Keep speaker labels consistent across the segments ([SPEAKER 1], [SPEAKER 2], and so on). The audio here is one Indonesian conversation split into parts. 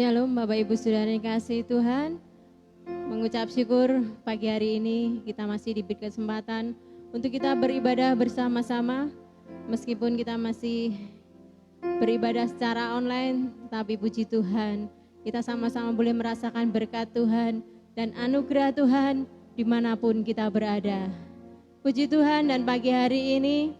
[SPEAKER 1] Shalom Bapak Ibu Saudara yang kasih Tuhan. Mengucap syukur pagi hari ini kita masih diberi kesempatan untuk kita beribadah bersama-sama. Meskipun kita masih beribadah secara online, tapi puji Tuhan, kita sama-sama boleh merasakan berkat Tuhan dan anugerah Tuhan dimanapun kita berada. Puji Tuhan, dan pagi hari ini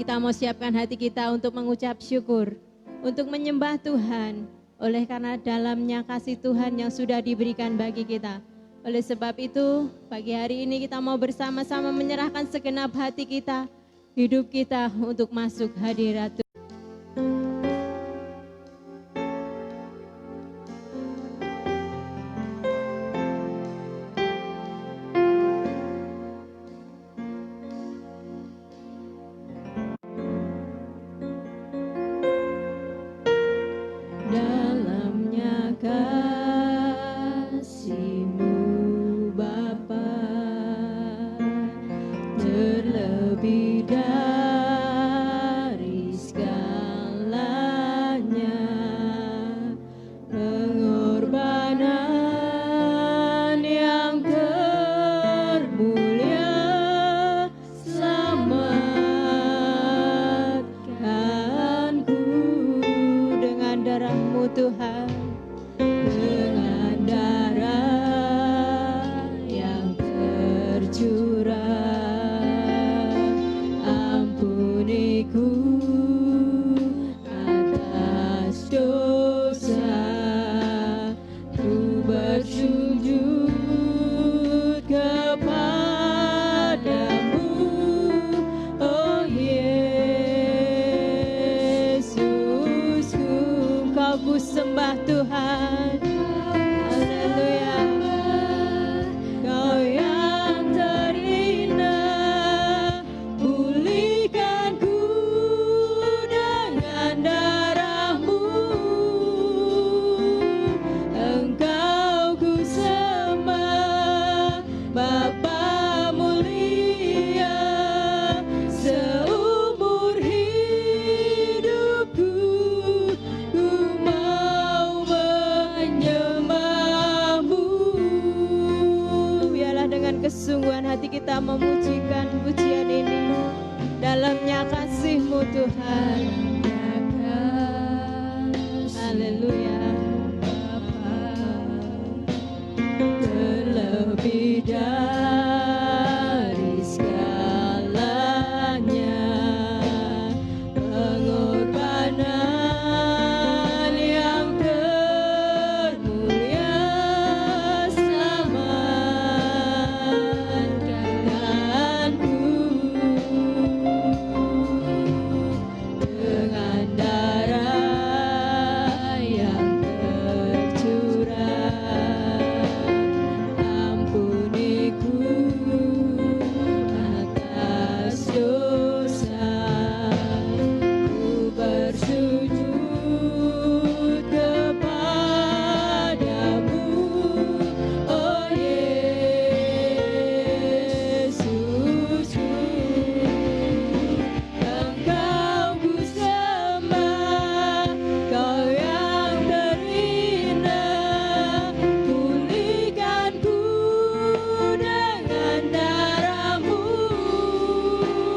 [SPEAKER 1] kita mau siapkan hati kita untuk mengucap syukur, untuk menyembah Tuhan. Oleh karena dalamnya kasih Tuhan yang sudah diberikan bagi kita. Oleh sebab itu, pagi hari ini kita mau bersama-sama menyerahkan segenap hati kita, hidup kita untuk masuk hadirat Tuhan. Kesungguhan hati kita memujikan pujian ini. Dalamnya kasih-Mu Tuhan. Haleluya. Terlebih dari segalanya, pengorbanan yang termulia selamatkanku dengan darah yang tercurah. Ampuniku atas dosa, ku bersujud kepadamu, oh Yesusku. Engkau ku sembah, Kau yang terindah. Pulihkanku dengan darah-Mu.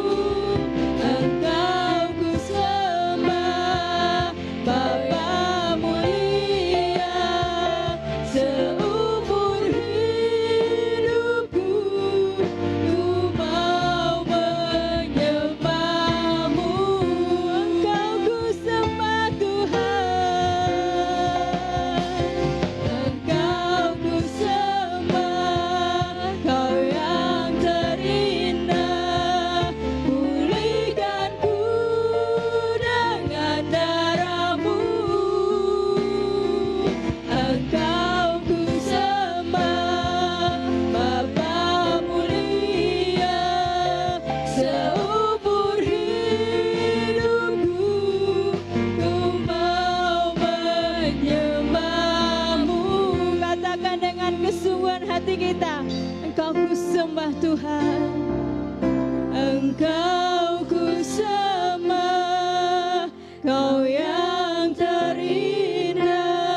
[SPEAKER 1] Engkau ku sembah, Bapa mulia. Seumur hidupku ku mau menyembah-Mu. Engkau ku sembah Tuhan. Engkau ku sembah, Kau yang terindah. Pulihkanku dengan darah-Mu. Engkau ku sembah, Bapa mulia. Seumur hidupku ku mau menyembah-Mu. Katakan dengan kesungguhan hati kita, Engkau ku sembah Tuhan. Engkau ku sembah, Kau yang terindah.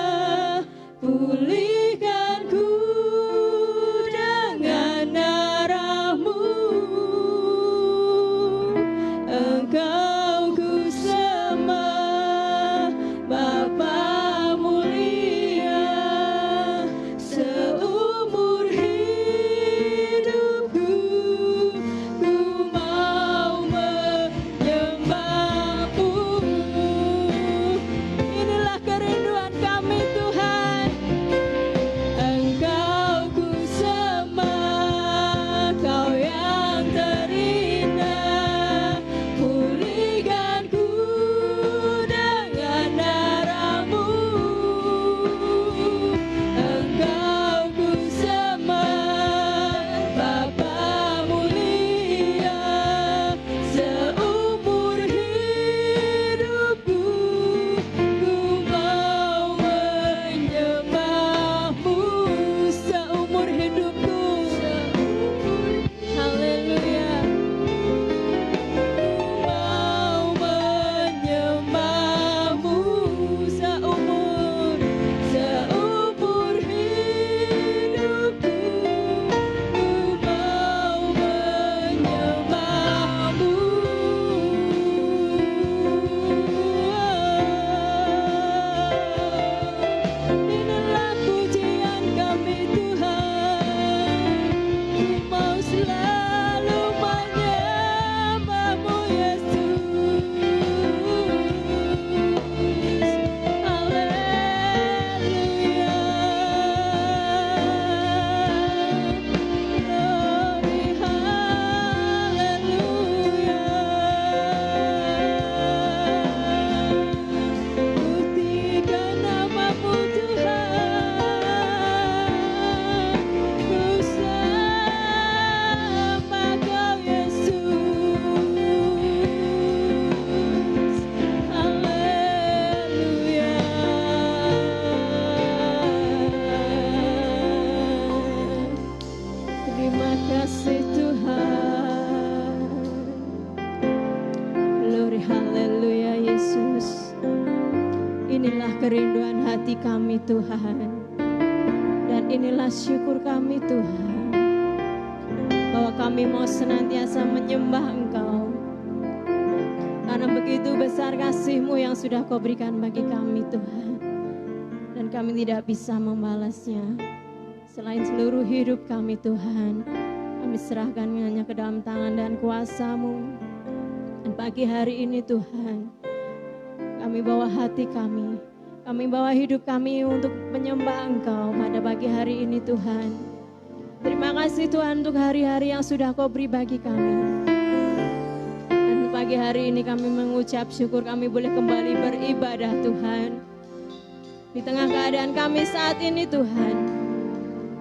[SPEAKER 1] kami Tuhan. Dan inilah syukur kami Tuhan, bahwa kami mau senantiasa menyembah Engkau. Karena begitu besar kasih-Mu yang sudah Kau berikan bagi kami Tuhan. Dan kami tidak bisa membalasnya. Selain seluruh hidup kami Tuhan, kami serahkan hanya ke dalam tangan dan kuasa-Mu. Dan pagi hari ini Tuhan, kami bawa hati kami bawa hidup kami untuk menyembah Engkau pada pagi hari ini Tuhan. Terima kasih Tuhan untuk hari-hari yang sudah Kau beri bagi kami. Dan pagi hari ini kami mengucap syukur kami boleh kembali beribadah Tuhan. Di tengah keadaan kami saat ini Tuhan,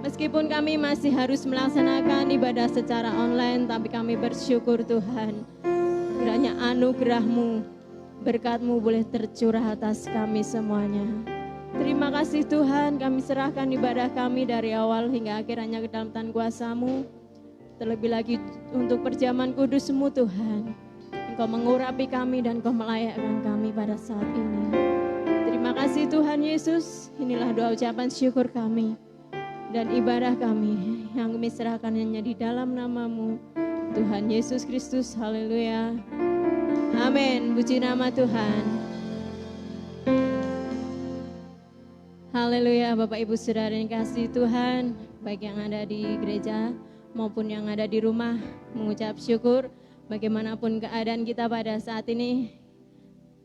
[SPEAKER 1] meskipun kami masih harus melaksanakan ibadah secara online, tapi kami bersyukur Tuhan. Kiranya anugerah-Mu, berkat-Mu boleh tercurah atas kami semuanya. Terima kasih Tuhan, kami serahkan ibadah kami dari awal hingga akhir hanya ke dalam tangan kuasa-Mu. Terlebih lagi untuk perjamuan kudus-Mu Tuhan. Engkau mengurapi kami dan Engkau melayakkan kami pada saat ini. Terima kasih Tuhan Yesus, inilah doa ucapan syukur kami dan ibadah kami yang kami serahkan hanya di dalam nama-Mu, Tuhan Yesus Kristus. Haleluya. Amin, puji nama Tuhan. Haleluya, Bapak Ibu Saudara yang kasih Tuhan, baik yang ada di gereja maupun yang ada di rumah, mengucap syukur bagaimanapun keadaan kita pada saat ini.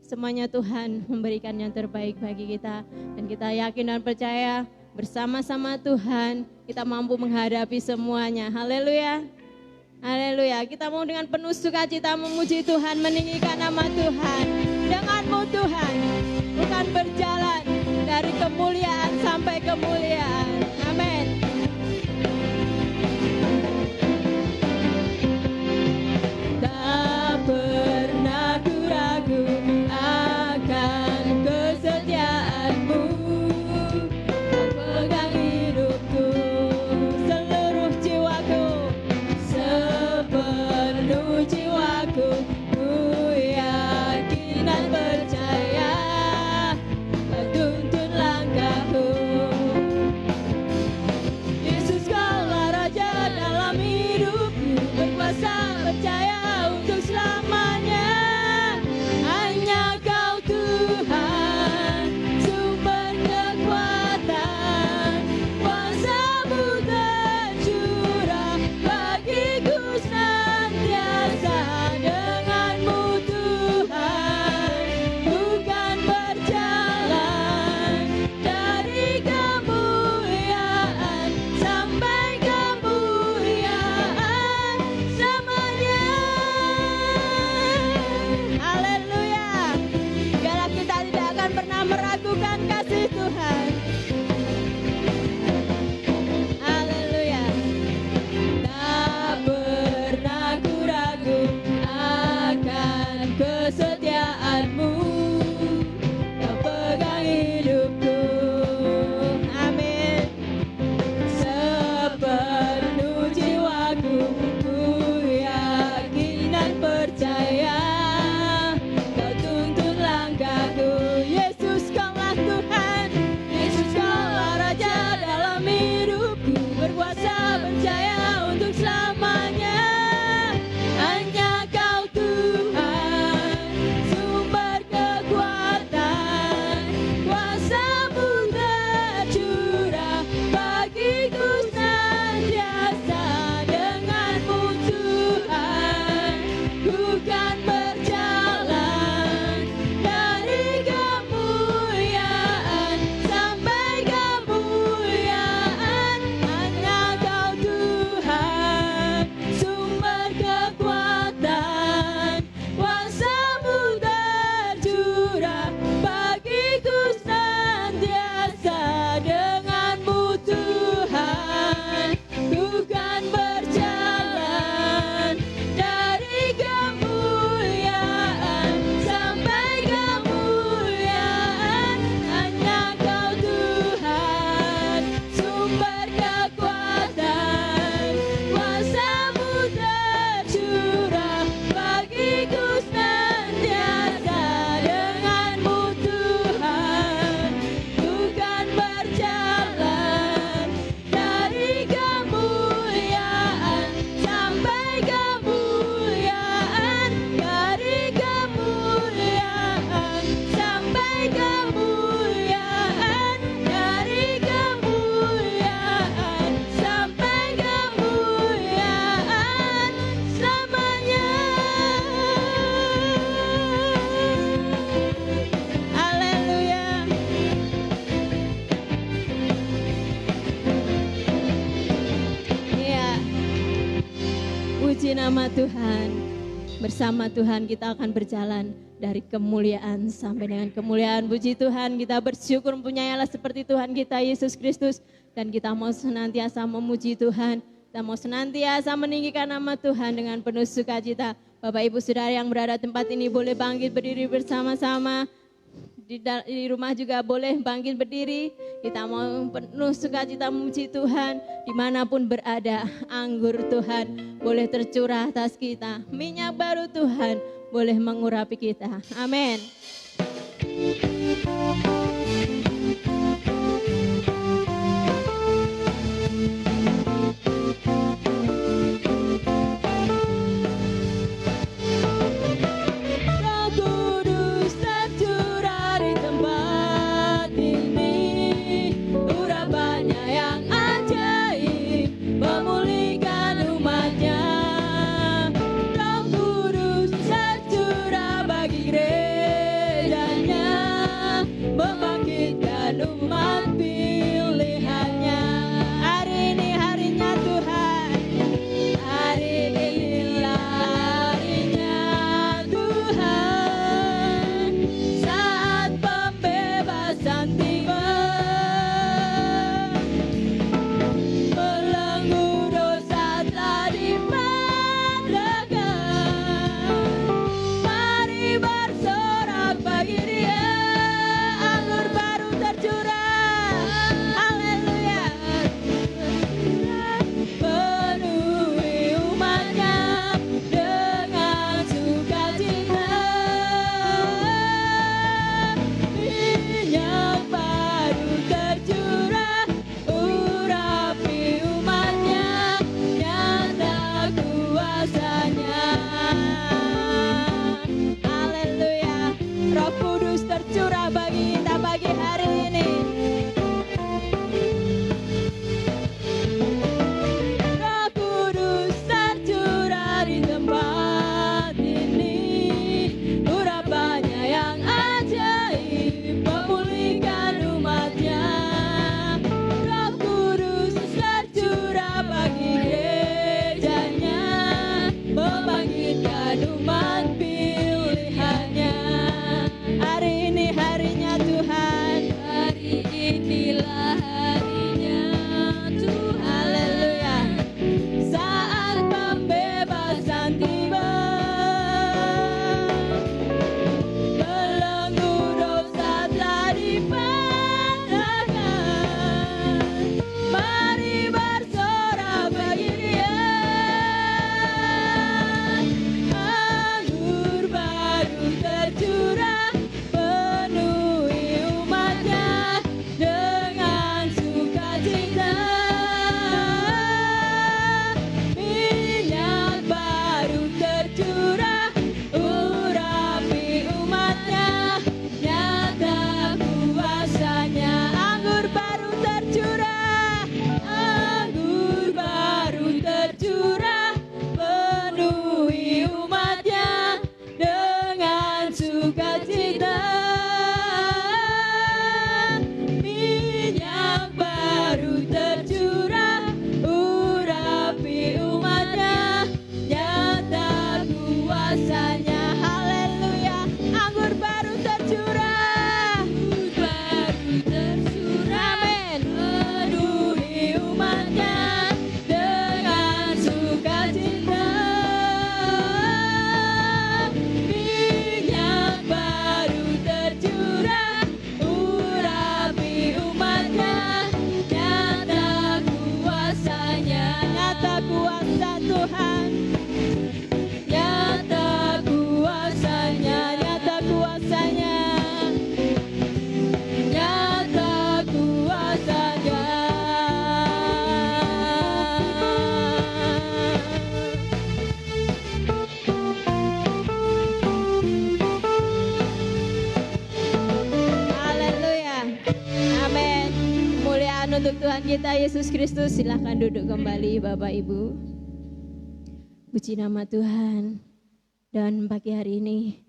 [SPEAKER 1] Semuanya Tuhan memberikan yang terbaik bagi kita, dan kita yakin dan percaya bersama-sama Tuhan kita mampu menghadapi semuanya. Haleluya. Haleluya, kita mau dengan penuh sukacita memuji Tuhan, meninggikan nama Tuhan. Dengan-Mu Tuhan, bukan berjalan dari kemuliaan sampai kemuliaan. Amin. Tak pernah ku ragu akan kesetiaan-Mu. Kau pegang hidupku, seluruh jiwaku, sepenuh jiwaku, ku yakin dan percaya, Kau tuntun langkahku. Puji nama Tuhan. Bersama Tuhan kita akan berjalan dari kemuliaan sampai dengan kemuliaan. Puji Tuhan, kita bersyukur mempunyai Allah seperti Tuhan kita Yesus Kristus. Dan kita mau senantiasa memuji Tuhan. Kita mau senantiasa meninggikan nama Tuhan dengan penuh sukacita. Bapak Ibu Saudara yang berada di tempat ini boleh bangkit berdiri bersama-sama. Di rumah juga boleh bangkit berdiri. Kita mau penuh sukacita memuji Tuhan. Dimanapun berada, anggur Tuhan boleh tercurah atas kita. Minyak baru Tuhan boleh mengurapi kita. Amin. untuk Tuhan kita Yesus Kristus. Silahkan duduk kembali Bapak Ibu. Puji nama Tuhan. Dan pagi hari ini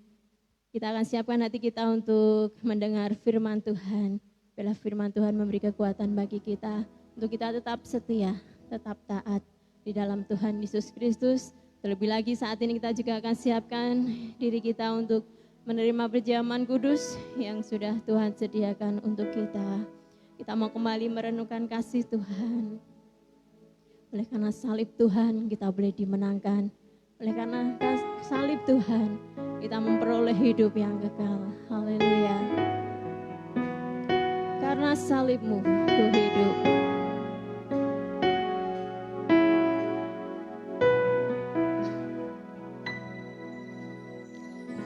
[SPEAKER 1] kita akan siapkan hati kita untuk mendengar firman Tuhan. Bila firman Tuhan memberi kekuatan bagi kita untuk kita tetap setia, tetap taat di dalam Tuhan Yesus Kristus, Terlebih lagi saat ini kita juga akan siapkan diri kita untuk menerima perjamuan kudus yang sudah Tuhan sediakan untuk kita. Kita mau kembali merenungkan kasih Tuhan. Oleh karena salib Tuhan kita boleh dimenangkan. Oleh karena salib Tuhan kita memperoleh hidup yang kekal. Haleluya. Karena salib-Mu ku hidup.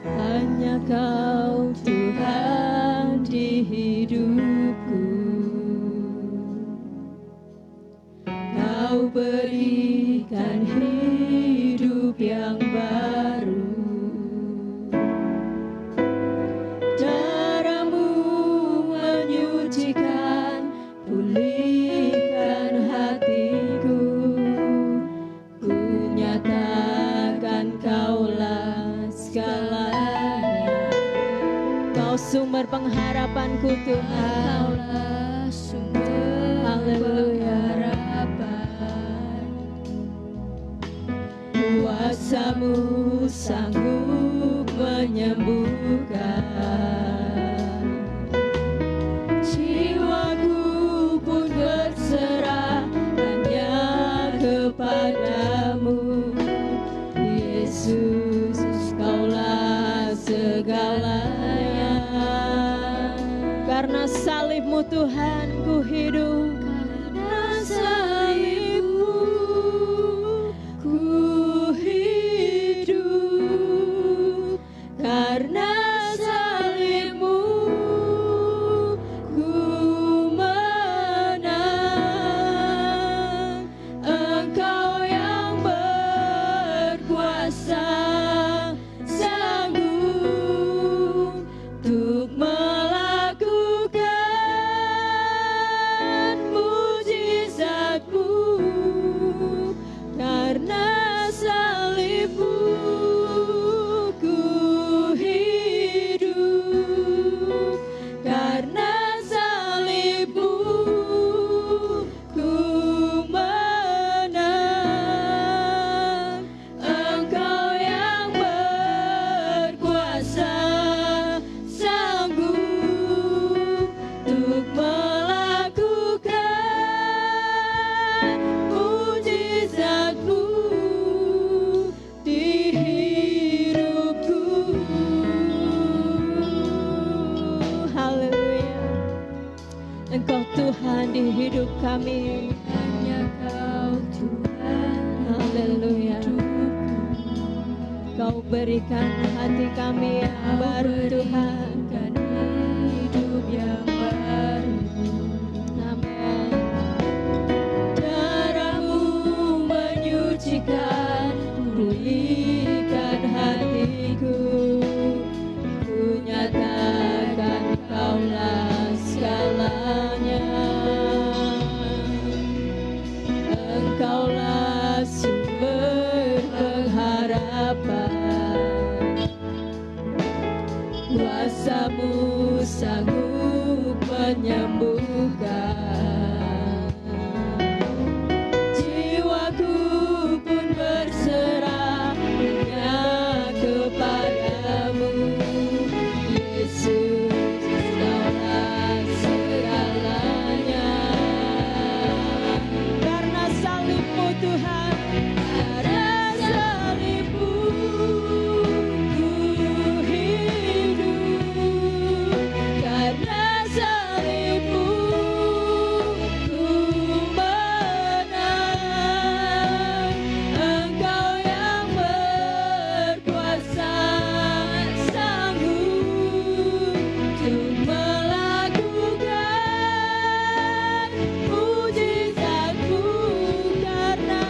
[SPEAKER 1] Hanya Kau Tuhan di hidupku, Kau berikan hidup yang baru. Darah-Mu menyucikan, pulihkan hatiku. Ku nyatakan Kaulah segalanya. Kau sumber pengharapanku Tuhan. Kaulah sumber pengharapan. Kuasa-Mu sanggup menyembuhkan. Jiwaku pun berserah hanya kepadamu. Yesus, Kaulah segalanya. Karena salib-Mu Tuhan ku hidup. Karena salib-Mu ku hidup. Karena salib-Mu ku menang. Engkau yang berkuasa, sanggup untuk melakukan mujizat-Mu. Karena salib-Mu ku hidup. Karena salib-Mu ku menang. Engkau yang berkuasa, sanggup untuk melakukan mujizat-Mu di hidupku. Haleluya. Engkau Tuhan di hidup kami. Hanya Kau Tuhan. Haleluya. Kau berikan hati kami yang baru Tuhan. Hidup yang baru. Amin. Darah-Mu menyucikan, pulihkan hatiku. Ku nyatakan Kaulah segalanya. Engkaulah sumber pengharapan. Kuasa-Mu sanggup menyembuhkan. Jiwaku pun berserah hanya kepadamu. Yesus, Kaulah segalanya. Karena salib-Mu Tuhan. Karena salib-Mu ku hidup. Karena salib-Mu ku menang. Engkau yang berkuasa, sanggup untuk melakukan mujizat-Mu. Karena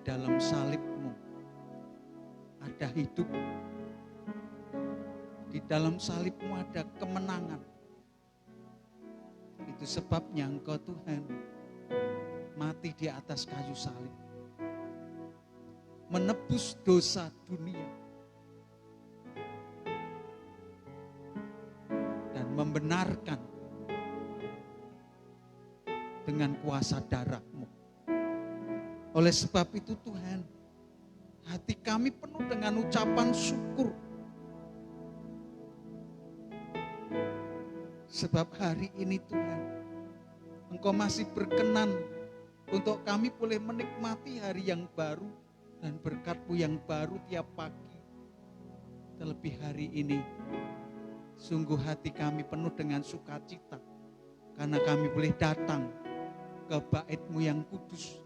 [SPEAKER 2] dalam salib-Mu ada hidup. Di dalam salib-Mu ada kemenangan. Itu sebabnya Engkau Tuhan mati di atas kayu salib. Menebus dosa dunia. Dan membenarkan dengan kuasa darah-Mu. Oleh sebab itu Tuhan, hati kami penuh dengan ucapan syukur. Sebab hari ini Tuhan, Engkau masih berkenan untuk kami boleh menikmati hari yang baru dan berkat-Mu yang baru tiap pagi. Terlebih hari ini, sungguh hati kami penuh dengan sukacita karena kami boleh datang ke bait-Mu yang kudus,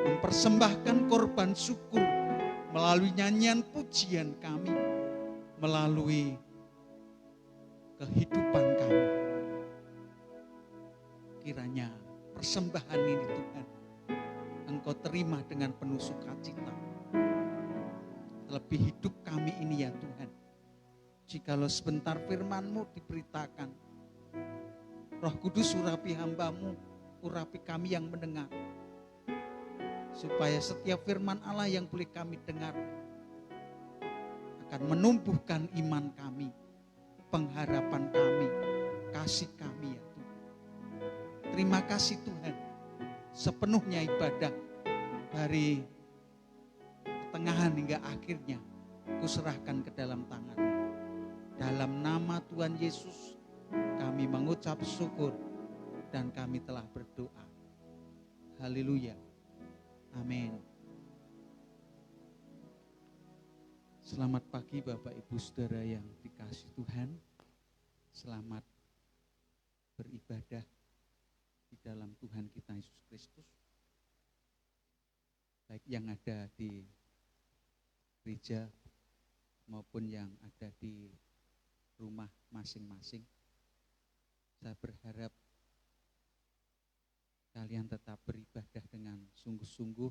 [SPEAKER 2] mempersembahkan korban syukur melalui nyanyian pujian kami, melalui kehidupan kami. Kiranya persembahan ini Tuhan, Engkau terima dengan penuh sukacita. Terlebih hidup kami ini ya Tuhan, jikalau sebentar firman-Mu diberitakan, Roh Kudus urapi hamba-Mu, urapi kami yang mendengar, supaya setiap firman Allah yang boleh kami dengar akan menumbuhkan iman kami, pengharapan kami, kasih kami ya Tuhan. Terima kasih Tuhan, sepenuhnya ibadah dari pertengahan hingga akhirnya kuserahkan ke dalam tangan. Dalam nama Tuhan Yesus kami mengucap syukur dan kami telah berdoa. Haleluya. Amin. Selamat pagi Bapak Ibu Saudara yang dikasihi Tuhan. Selamat beribadah di dalam Tuhan kita Yesus Kristus. Baik yang ada di gereja maupun yang ada di rumah masing-masing. Saya berharap kalian tetap beribadah dengan sungguh-sungguh,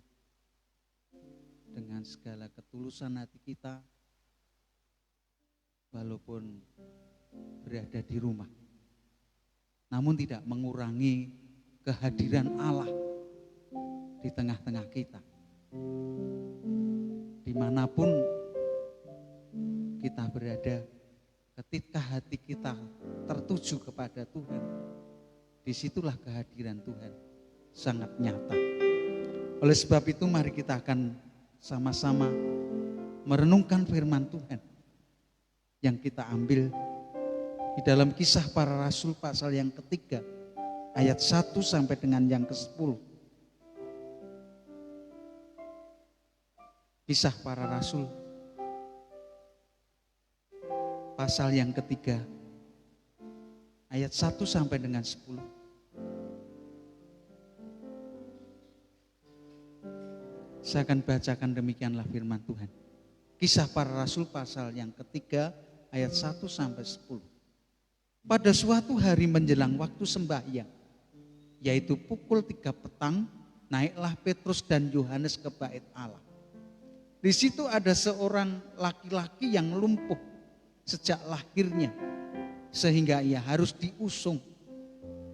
[SPEAKER 2] dengan segala ketulusan hati kita, walaupun berada di rumah. Namun tidak mengurangi kehadiran Allah di tengah-tengah kita. Dimanapun kita berada, ketika hati kita tertuju kepada Tuhan, disitulah kehadiran Tuhan sangat nyata. Oleh sebab itu mari kita akan sama-sama merenungkan firman Tuhan yang kita ambil di dalam Kisah Para Rasul pasal yang ketiga ayat 1 sampai dengan yang ke-10. Kisah Para Rasul pasal yang ketiga ayat 1 sampai dengan 10. Saya akan bacakan demikianlah firman Tuhan. Kisah Para Rasul pasal yang ketiga ayat 1 sampai 10. Pada suatu hari menjelang waktu sembahyang, yaitu pukul 3 petang, naiklah Petrus dan Yohanes ke bait Allah. Di situ ada seorang laki-laki yang lumpuh sejak lahirnya, sehingga ia harus diusung.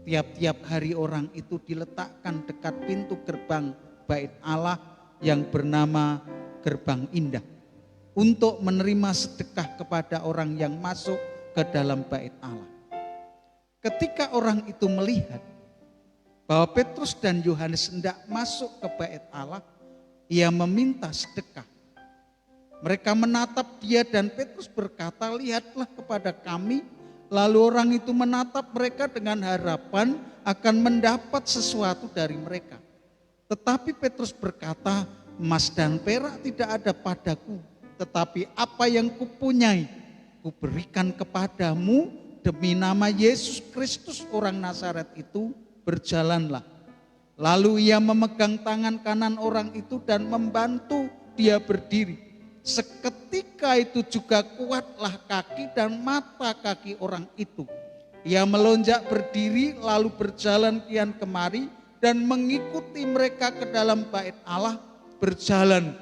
[SPEAKER 2] Tiap-tiap hari orang itu diletakkan dekat pintu gerbang bait Allah yang bernama Gerbang Indah, untuk menerima sedekah kepada orang yang masuk ke dalam bait Allah. Ketika orang itu melihat bahwa Petrus dan Yohanes hendak masuk ke bait Allah, ia meminta sedekah. Mereka menatap dia dan Petrus berkata, "Lihatlah kepada kami." Lalu orang itu menatap mereka dengan harapan akan mendapat sesuatu dari mereka. Tetapi Petrus berkata, "Emas dan perak tidak ada padaku, tetapi apa yang kupunyai, kuberikan kepadamu. Demi nama Yesus Kristus orang Nazaret itu, berjalanlah." Lalu ia memegang tangan kanan orang itu dan membantu dia berdiri. Seketika itu juga kuatlah kaki dan mata kaki orang itu. Ia melonjak berdiri lalu berjalan kian kemari dan mengikuti mereka ke dalam bait Allah, berjalan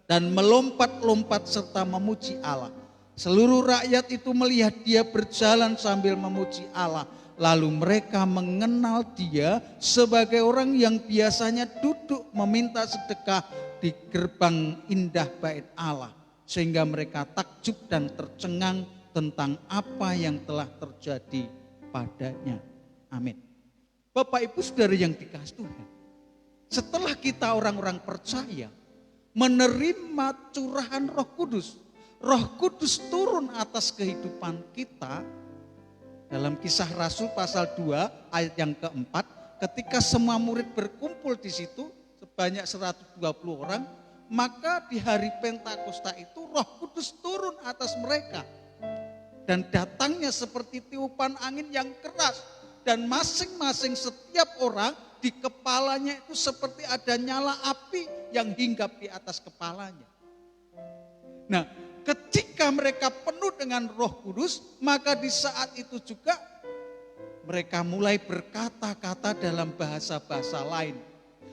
[SPEAKER 2] dan melompat-lompat serta memuji Allah. Seluruh rakyat itu melihat dia berjalan sambil memuji Allah. Lalu mereka mengenal dia sebagai orang yang biasanya duduk meminta sedekah di gerbang indah bait Allah. Sehingga mereka takjub dan tercengang tentang apa yang telah terjadi padanya. Amin. Bapak Ibu Saudara yang dikasihi Tuhan, setelah kita orang-orang percaya menerima curahan Roh Kudus turun atas kehidupan kita. Dalam Kisah Rasul pasal 2 ayat yang keempat, ketika semua murid berkumpul di situ sebanyak 120 orang, maka di hari Pentakosta itu Roh Kudus turun atas mereka. Dan datangnya seperti tiupan angin yang keras, dan masing-masing setiap orang di kepalanya itu seperti ada nyala api yang hinggap di atas kepalanya. Nah, ketika mereka penuh dengan Roh Kudus, maka di saat itu juga mereka mulai berkata-kata dalam bahasa-bahasa lain.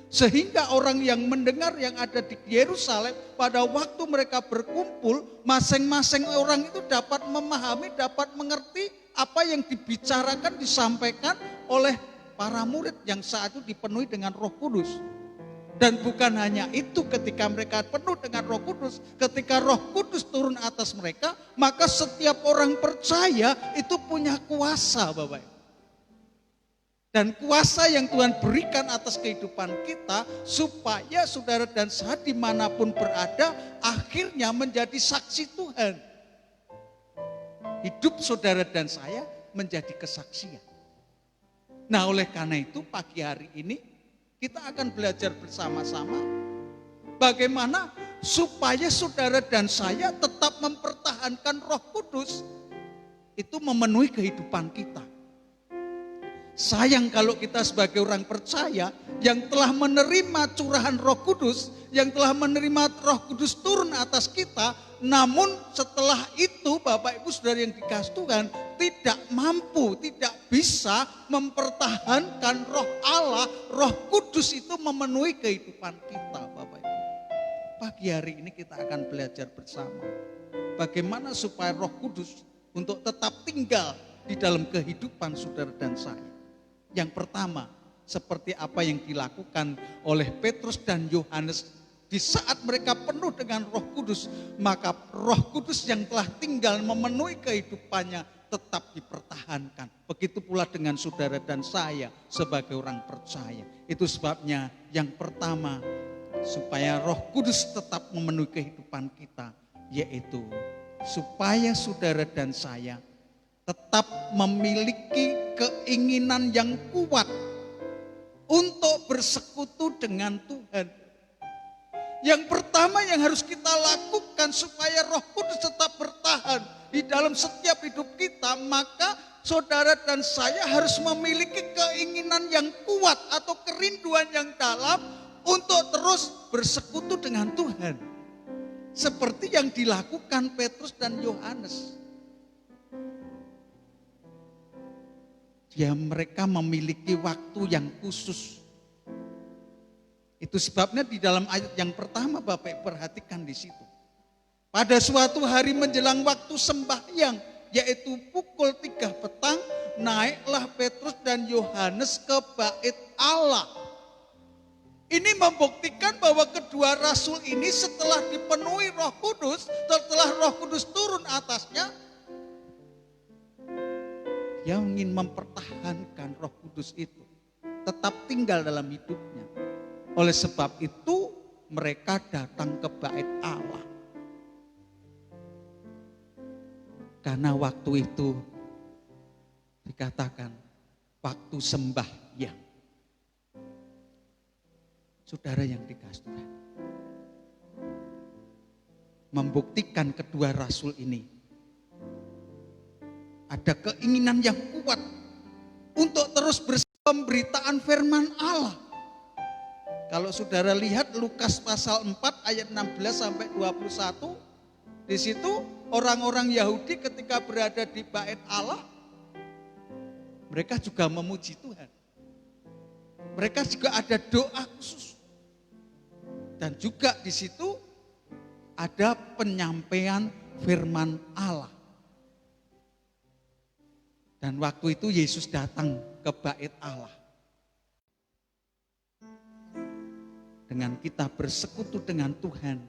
[SPEAKER 2] Sehingga orang yang mendengar yang ada di Yerusalem pada waktu mereka berkumpul, masing-masing orang itu dapat memahami, dapat mengerti apa yang dibicarakan, disampaikan oleh para murid yang saat itu dipenuhi dengan Roh Kudus. Dan bukan hanya itu, ketika mereka penuh dengan Roh Kudus, ketika Roh Kudus turun atas mereka, maka setiap orang percaya itu punya kuasa, Bapak. Dan kuasa yang Tuhan berikan atas kehidupan kita, supaya saudara dan saya dimanapun berada, akhirnya menjadi saksi Tuhan. Hidup saudara dan saya menjadi kesaksian. Nah, oleh karena itu pagi hari ini kita akan belajar bersama-sama bagaimana supaya saudara dan saya tetap mempertahankan Roh Kudus itu memenuhi kehidupan kita. Sayang kalau kita sebagai orang percaya yang telah menerima curahan Roh Kudus, yang telah menerima Roh Kudus turun atas kita, namun setelah itu Bapak Ibu Saudara yang dikasihi Tuhan tidak mampu, tidak bisa mempertahankan Roh Allah, Roh Kudus itu memenuhi kehidupan kita, Bapak Ibu. Pagi hari ini kita akan belajar bersama bagaimana supaya Roh Kudus untuk tetap tinggal di dalam kehidupan saudara dan saya. Yang pertama, seperti apa yang dilakukan oleh Petrus dan Yohanes di saat mereka penuh dengan Roh Kudus, maka Roh Kudus yang telah tinggal memenuhi kehidupannya tetap dipertahankan. Begitu pula dengan saudara dan saya sebagai orang percaya. Itu sebabnya yang pertama, supaya Roh Kudus tetap memenuhi kehidupan kita, yaitu supaya saudara dan saya tetap memiliki keinginan yang kuat untuk bersekutu dengan Tuhan. Yang pertama yang harus kita lakukan supaya Roh Kudus tetap bertahan di dalam setiap hidup kita, maka saudara dan saya harus memiliki keinginan yang kuat atau kerinduan yang dalam untuk terus bersekutu dengan Tuhan. Seperti yang dilakukan Petrus dan Yohanes. Mereka memiliki waktu yang khusus. Itu sebabnya di dalam ayat yang pertama Bapak perhatikan di situ. Pada suatu hari menjelang waktu sembahyang, yaitu pukul 3 petang, naiklah Petrus dan Yohanes ke bait Allah. Ini membuktikan bahwa kedua rasul ini setelah dipenuhi Roh Kudus, setelah Roh Kudus turun atasnya, dia ingin mempertahankan Roh Kudus itu tetap tinggal dalam hidupnya. Oleh sebab itu mereka datang ke bait Allah. Karena waktu itu dikatakan waktu sembahyang. Saudara yang dikasihi Tuhan, membuktikan kedua rasul ini ada keinginan yang kuat untuk terus pemberitaan firman Allah. Kalau saudara lihat Lukas pasal 4 ayat 16 sampai 21, di situ orang-orang Yahudi ketika berada di bait Allah, mereka juga memuji Tuhan. Mereka juga ada doa khusus. Dan juga di situ ada penyampaian firman Allah. Dan waktu itu Yesus datang ke bait Allah. Dengan kita bersekutu dengan Tuhan,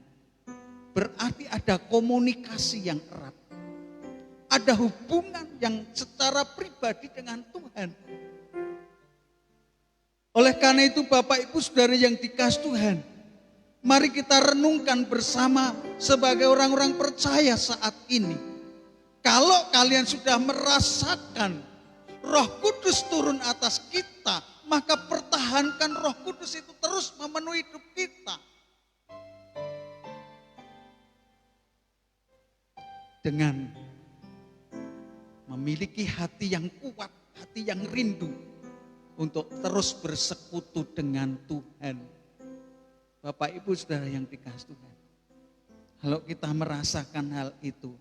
[SPEAKER 2] berarti ada komunikasi yang erat. Ada hubungan yang secara pribadi dengan Tuhan. Oleh karena itu Bapak Ibu Saudara yang dikasihi Tuhan, mari kita renungkan bersama sebagai orang-orang percaya saat ini. Kalau kalian sudah merasakan Roh Kudus turun atas kita, maka pertahankan Roh Kudus itu terus memenuhi hidup kita. Dengan memiliki hati yang kuat, hati yang rindu untuk terus bersekutu dengan Tuhan. Bapak Ibu Saudara yang dikasihi Tuhan, kalau kita merasakan hal itu,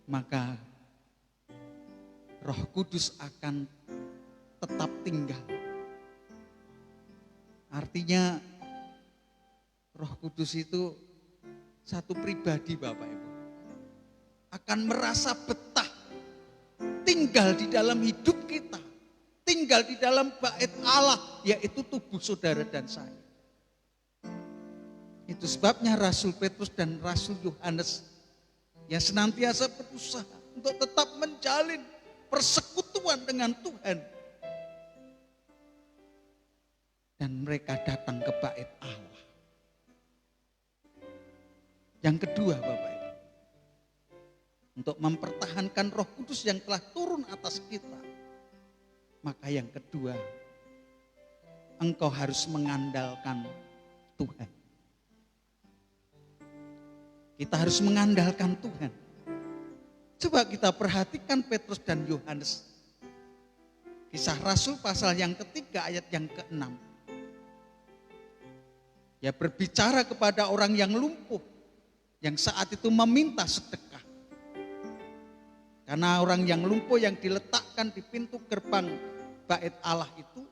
[SPEAKER 2] maka Roh Kudus akan tetap tinggal. Artinya Roh Kudus itu satu pribadi Bapak Ibu. Akan merasa betah tinggal di dalam hidup kita. Tinggal di dalam bait Allah, yaitu tubuh saudara dan saya. Itu sebabnya Rasul Petrus dan Rasul Yohanes yang senantiasa berusaha untuk tetap menjalin persekutuan dengan Tuhan. Dan mereka datang ke bait Allah. Yang kedua Bapak Ibu, untuk mempertahankan Roh Kudus yang telah turun atas kita, maka yang kedua, engkau harus mengandalkan Tuhan. Kita harus mengandalkan Tuhan. Coba kita perhatikan Petrus dan Yohanes. Kisah Rasul pasal yang ketiga ayat yang ke-6. Ya, berbicara kepada orang yang lumpuh, yang saat itu meminta sedekah. Karena orang yang lumpuh yang diletakkan di pintu gerbang bait Allah itu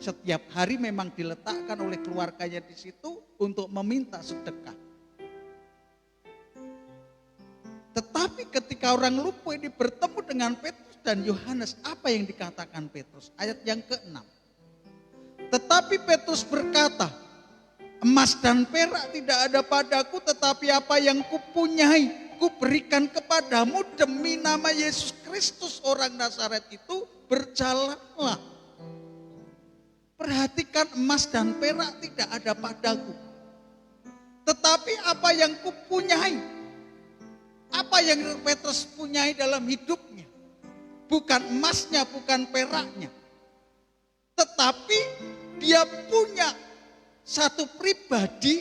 [SPEAKER 2] setiap hari memang diletakkan oleh keluarganya di situ untuk meminta sedekah. Tetapi ketika orang lumpuh ini bertemu dengan Petrus dan Yohanes, apa yang dikatakan Petrus? Ayat yang ke-6. Tetapi Petrus berkata, emas dan perak tidak ada padaku, tetapi apa yang kupunyai kuberikan kepadamu. Demi nama Yesus Kristus orang Nazaret itu, berjalanlah. Perhatikan, emas dan perak tidak ada padaku, tetapi apa yang kupunyai. Apa yang Petrus punyai dalam hidupnya? Bukan emasnya, bukan peraknya, tetapi dia punya satu pribadi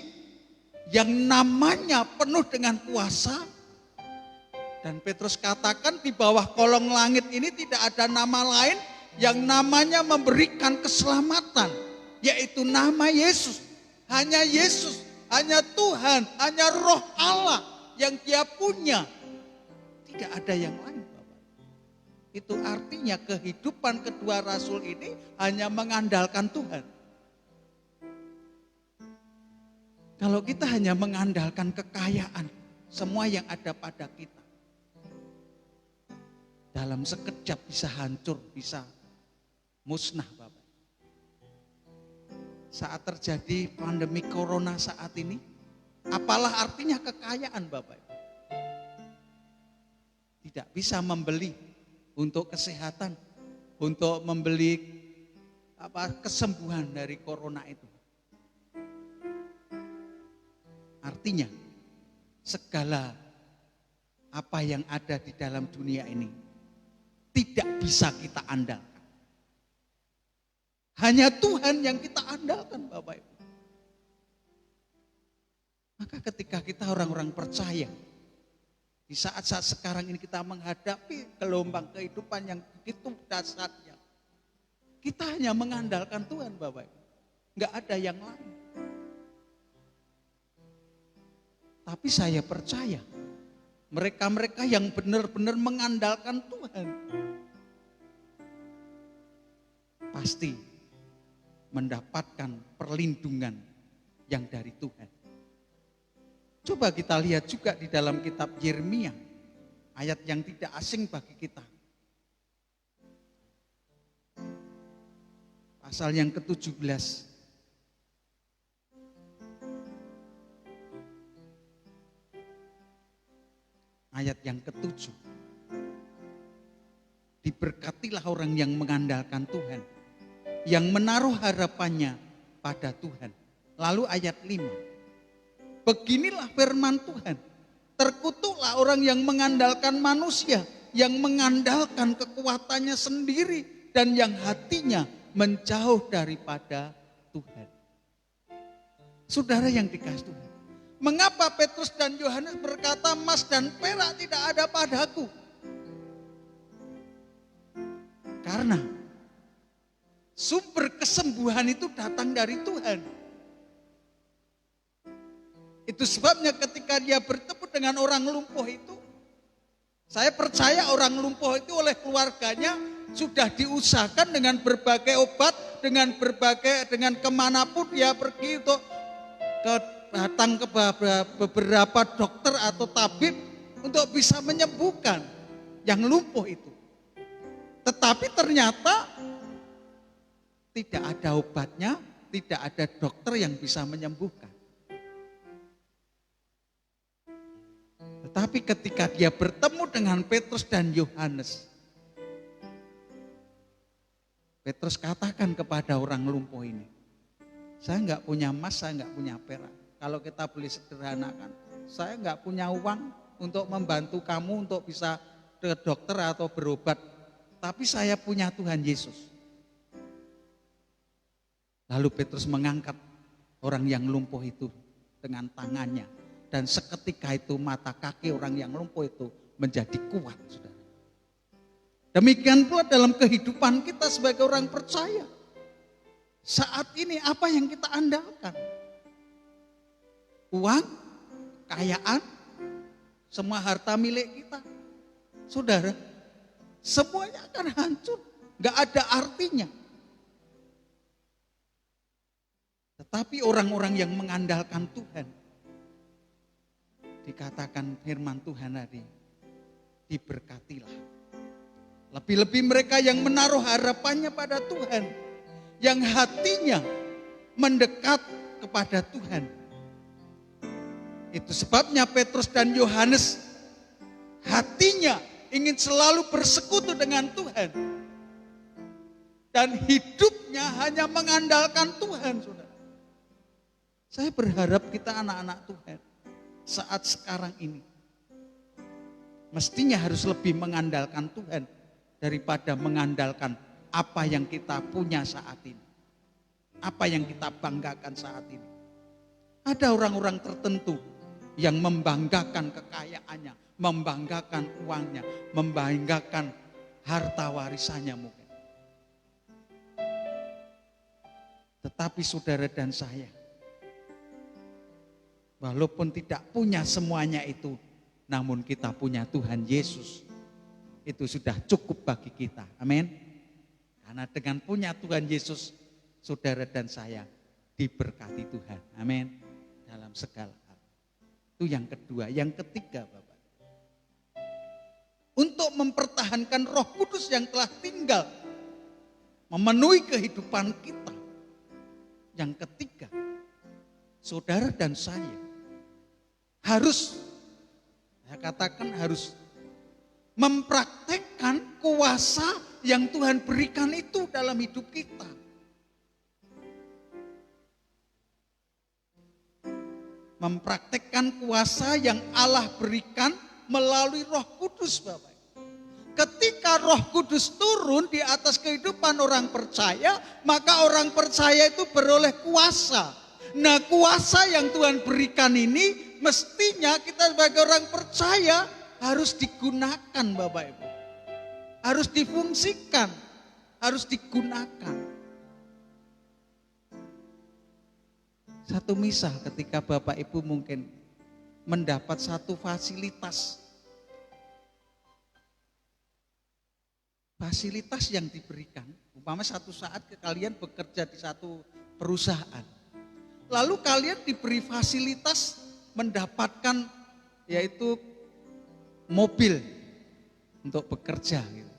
[SPEAKER 2] yang namanya penuh dengan kuasa. Dan Petrus katakan di bawah kolong langit ini tidak ada nama lain yang namanya memberikan keselamatan, yaitu nama Yesus. Hanya Yesus, hanya Tuhan, hanya Roh Allah yang dia punya. Tidak ada yang lain Bapak. Itu artinya kehidupan kedua rasul ini hanya mengandalkan Tuhan. Kalau kita hanya mengandalkan kekayaan, semua yang ada pada kita, dalam sekejap bisa hancur, bisa musnah Bapak. Saat terjadi pandemi corona saat ini, apalah artinya kekayaan Bapak? Tidak bisa membeli untuk kesehatan, untuk membeli kesembuhan dari corona itu. Artinya segala apa yang ada di dalam dunia ini tidak bisa kita andalkan. Hanya Tuhan yang kita andalkan Bapak Ibu. Maka ketika kita orang-orang percaya, di saat-saat sekarang ini kita menghadapi gelombang kehidupan yang begitu dahsyatnya, kita hanya mengandalkan Tuhan Bapak Ibu. Enggak ada yang lain. Tapi saya percaya mereka-mereka yang benar-benar mengandalkan Tuhan pasti mendapatkan perlindungan yang dari Tuhan. Coba kita lihat juga di dalam kitab Yeremia, ayat yang tidak asing bagi kita. Pasal yang ke-17. Ayat yang ke-7. Diberkatilah orang yang mengandalkan Tuhan, yang menaruh harapannya pada Tuhan. Lalu ayat 5. Beginilah firman Tuhan, terkutuklah orang yang mengandalkan manusia, yang mengandalkan kekuatannya sendiri, dan yang hatinya menjauh daripada Tuhan. Saudara yang dikasihi Tuhan, mengapa Petrus dan Yohanes berkata, emas dan perak tidak ada padaku? Karena sumber kesembuhan itu datang dari Tuhan. Itu sebabnya ketika dia bertemu dengan orang lumpuh itu, saya percaya orang lumpuh itu oleh keluarganya sudah diusahakan dengan berbagai obat, dengan kemanapun dia pergi untuk datang ke beberapa dokter atau tabib untuk bisa menyembuhkan yang lumpuh itu. Tetapi ternyata tidak ada obatnya, tidak ada dokter yang bisa menyembuhkan. Tetapi ketika dia bertemu dengan Petrus dan Yohanes, Petrus katakan kepada orang lumpuh ini, saya enggak punya emas, saya enggak punya perak. Kalau kita boleh sederhanakan, saya enggak punya uang untuk membantu kamu untuk bisa ke dokter atau berobat. Tapi saya punya Tuhan Yesus. Lalu Petrus mengangkat orang yang lumpuh itu dengan tangannya. Dan seketika itu mata kaki orang yang lumpuh itu menjadi kuat, saudara. Demikian pula dalam kehidupan kita sebagai orang percaya. Saat ini apa yang kita andalkan? Uang, kekayaan, semua harta milik kita. Saudara, semuanya akan hancur, gak ada artinya. Tetapi orang-orang yang mengandalkan Tuhan, dikatakan firman Tuhan tadi, diberkatilah. Lebih-lebih mereka yang menaruh harapannya pada Tuhan, yang hatinya mendekat kepada Tuhan. Itu sebabnya Petrus dan Yohanes hatinya ingin selalu bersekutu dengan Tuhan. Dan hidupnya hanya mengandalkan Tuhan, saudara. Saya berharap kita anak-anak Tuhan saat sekarang ini mestinya harus lebih mengandalkan Tuhan daripada mengandalkan apa yang kita punya saat ini, apa yang kita banggakan saat ini. Ada orang-orang tertentu yang membanggakan kekayaannya, membanggakan uangnya, membanggakan harta warisannya mungkin. Tetapi saudara dan saya, walaupun tidak punya semuanya itu, namun kita punya Tuhan Yesus. Itu sudah cukup bagi kita. Amin. Karena dengan punya Tuhan Yesus, saudara dan saya diberkati Tuhan. Amin. Dalam segala hal. Itu yang kedua. Yang ketiga, Bapak. Untuk mempertahankan Roh Kudus yang telah tinggal memenuhi kehidupan kita. Yang ketiga, saudara dan saya saya katakan harus mempraktekkan kuasa yang Tuhan berikan itu dalam hidup kita. Mempraktekkan kuasa yang Allah berikan melalui Roh Kudus, Bapak. Ketika Roh Kudus turun di atas kehidupan orang percaya, maka orang percaya itu beroleh kuasa. Nah, kuasa yang Tuhan berikan ini mestinya kita sebagai orang percaya harus digunakan, Bapak Ibu. Harus difungsikan, harus digunakan. Satu misal ketika Bapak Ibu mungkin mendapat satu fasilitas yang diberikan, umpama satu saat kalian bekerja di satu perusahaan. lalu kalian diberi fasilitas mendapatkan yaitu mobil untuk bekerja gitu.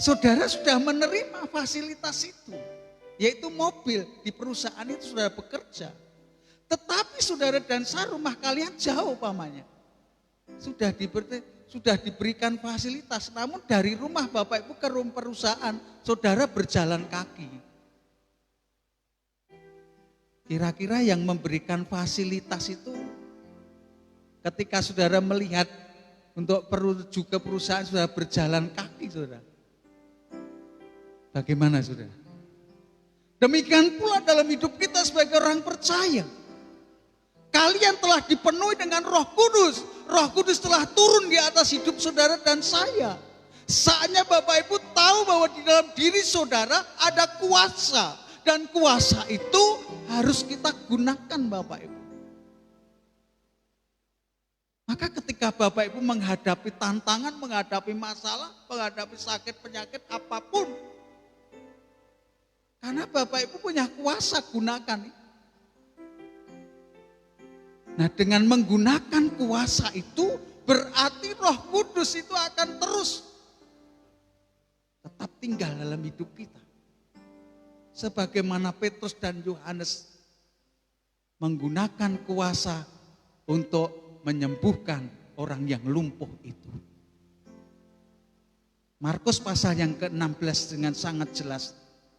[SPEAKER 2] Saudara sudah menerima fasilitas itu, yaitu mobil di perusahaan itu sudah bekerja. Tetapi saudara dan saya rumah kalian jauh pamannya. Sudah diberikan fasilitas, namun dari rumah Bapak Ibu ke perusahaan, saudara berjalan kaki. Kira-kira yang memberikan fasilitas itu ketika saudara melihat untuk menuju ke perusahaan sudah berjalan kaki, saudara. Bagaimana, saudara? Demikian pula dalam hidup kita sebagai orang percaya. Kalian telah dipenuhi dengan Roh Kudus. Roh Kudus telah turun di atas hidup saudara dan saya. Saatnya Bapak Ibu tahu bahwa di dalam diri saudara ada kuasa. Dan kuasa itu harus kita gunakan Bapak Ibu. Maka ketika Bapak Ibu menghadapi tantangan, menghadapi masalah, menghadapi sakit, penyakit, apapun. Karena Bapak Ibu punya kuasa, gunakan. Nah, dengan menggunakan kuasa itu berarti Roh Kudus itu akan terus tetap tinggal dalam hidup kita. Sebagaimana Petrus dan Yohanes menggunakan kuasa untuk menyembuhkan orang yang lumpuh itu. Markus pasal yang ke-16 dengan sangat jelas,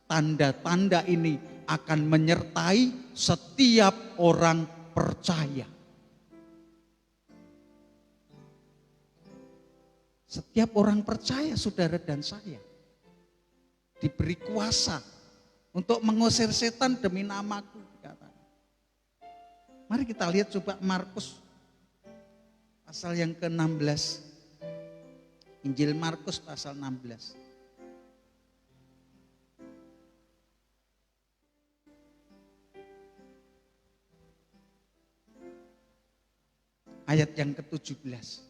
[SPEAKER 2] tanda-tanda ini akan menyertai setiap orang percaya. Setiap orang percaya, saudara dan saya, diberi kuasa untuk mengusir setan demi namaku. Mari kita lihat coba Markus pasal yang ke-16. Injil Markus pasal 16. Ayat yang ke-17.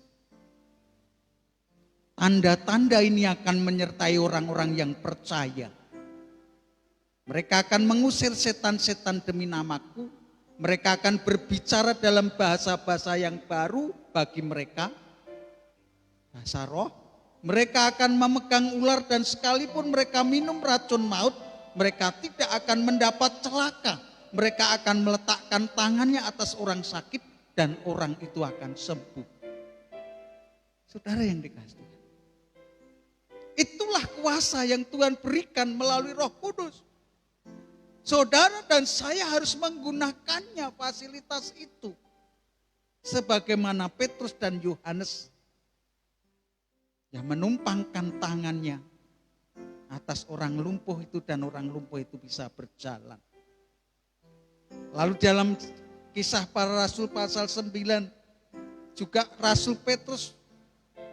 [SPEAKER 2] Tanda-tanda ini akan menyertai orang-orang yang percaya. Mereka akan mengusir setan-setan demi namaku. Mereka akan berbicara dalam bahasa-bahasa yang baru bagi mereka. Bahasa roh. Mereka akan memegang ular dan sekalipun mereka minum racun maut, mereka tidak akan mendapat celaka. Mereka akan meletakkan tangannya atas orang sakit dan orang itu akan sembuh. Saudara yang dikasihi, itulah kuasa yang Tuhan berikan melalui Roh Kudus. Saudara dan saya harus menggunakannya, fasilitas itu. Sebagaimana Petrus dan Yohanes yang menumpangkan tangannya atas orang lumpuh itu dan orang lumpuh itu bisa berjalan. Lalu dalam Kisah Para Rasul pasal 9 juga Rasul Petrus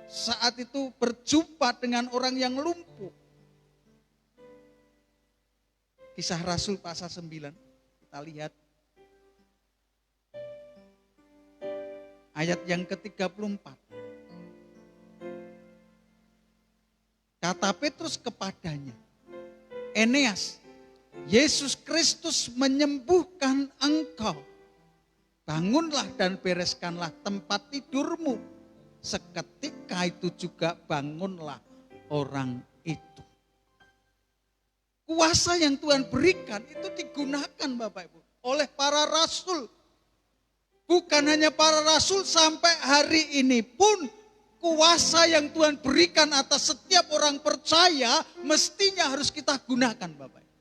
[SPEAKER 2] saat itu berjumpa dengan orang yang lumpuh. Kisah Rasul pasal 9, kita lihat ayat yang ke-34. Kata Petrus kepadanya, Eneas, Yesus Kristus menyembuhkan engkau. Bangunlah dan bereskanlah tempat tidurmu. Seketika itu juga bangunlah orang itu. Kuasa yang Tuhan berikan itu digunakan Bapak Ibu oleh para rasul. Bukan hanya para rasul, sampai hari ini pun kuasa yang Tuhan berikan atas setiap orang percaya mestinya harus kita gunakan Bapak Ibu.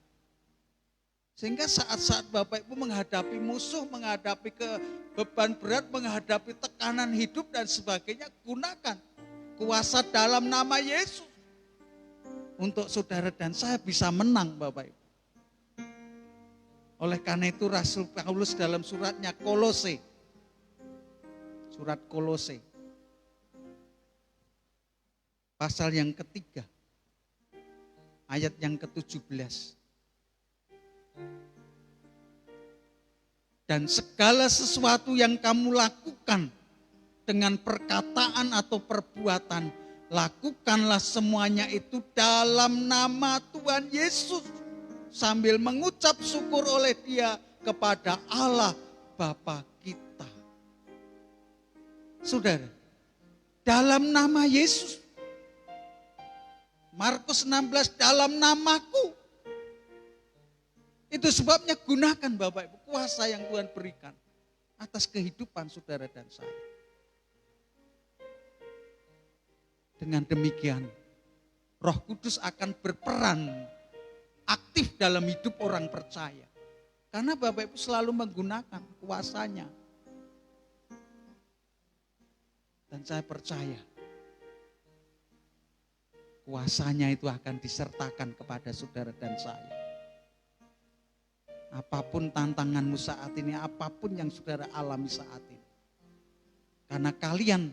[SPEAKER 2] Sehingga saat-saat Bapak Ibu menghadapi musuh, menghadapi beban berat, menghadapi tekanan hidup dan sebagainya, gunakan kuasa dalam nama Yesus. Untuk saudara dan saya bisa menang Bapak Ibu. Oleh karena itu Rasul Paulus dalam suratnya Kolose, surat Kolose, pasal yang ketiga, ayat yang ke-17. Dan segala sesuatu yang kamu lakukan dengan perkataan atau perbuatan, lakukanlah semuanya itu dalam nama Tuhan Yesus, sambil mengucap syukur oleh dia kepada Allah Bapa kita. Saudara, dalam nama Yesus, Markus 16, dalam namaku. Itu sebabnya gunakan Bapak Ibu kuasa yang Tuhan berikan atas kehidupan saudara dan saya. Dengan demikian, Roh Kudus akan berperan aktif dalam hidup orang percaya. Karena Bapak Ibu selalu menggunakan kuasanya. Dan saya percaya kuasanya itu akan disertakan kepada saudara dan saya. Apapun tantanganmu saat ini, apapun yang saudara alami saat ini. Karena kalian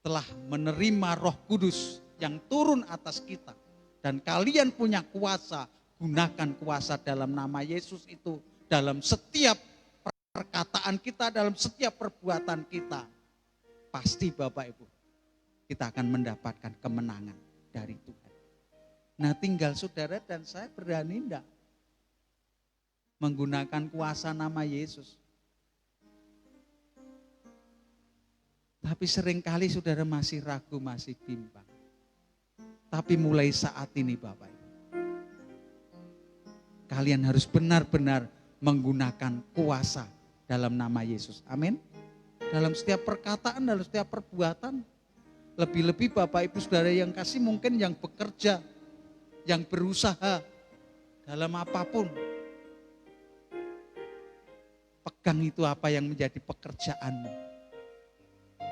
[SPEAKER 2] telah menerima Roh Kudus yang turun atas kita. Dan kalian punya kuasa, gunakan kuasa dalam nama Yesus itu. Dalam setiap perkataan kita, dalam setiap perbuatan kita. Pasti Bapak Ibu, kita akan mendapatkan kemenangan dari Tuhan. Nah tinggal saudara dan saya berani enggak menggunakan kuasa nama Yesus. Tapi seringkali saudara masih ragu, masih bimbang. Tapi mulai saat ini Bapak Ibu, kalian harus benar-benar menggunakan kuasa dalam nama Yesus. Amin. Dalam setiap perkataan, dalam setiap perbuatan. Lebih-lebih Bapak Ibu saudara yang kasih mungkin yang bekerja, yang berusaha dalam apapun. Pegang itu apa yang menjadi pekerjaanmu.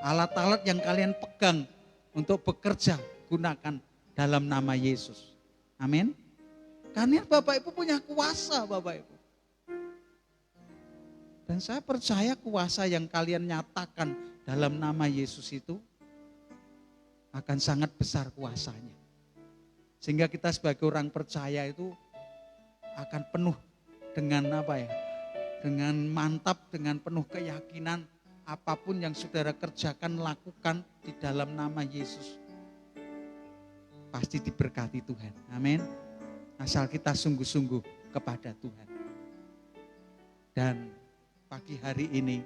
[SPEAKER 2] Alat-alat yang kalian pegang untuk bekerja, gunakan dalam nama Yesus. Amin. Karena Bapak Ibu punya kuasa Bapak Ibu. Dan saya percaya kuasa yang kalian nyatakan dalam nama Yesus itu akan sangat besar kuasanya. Sehingga kita sebagai orang percaya itu akan penuh dengan apa ya? Dengan mantap, dengan penuh keyakinan apapun yang saudara kerjakan, lakukan di dalam nama Yesus. Pasti diberkati Tuhan. Amin. Asal kita sungguh-sungguh kepada Tuhan. Dan pagi hari ini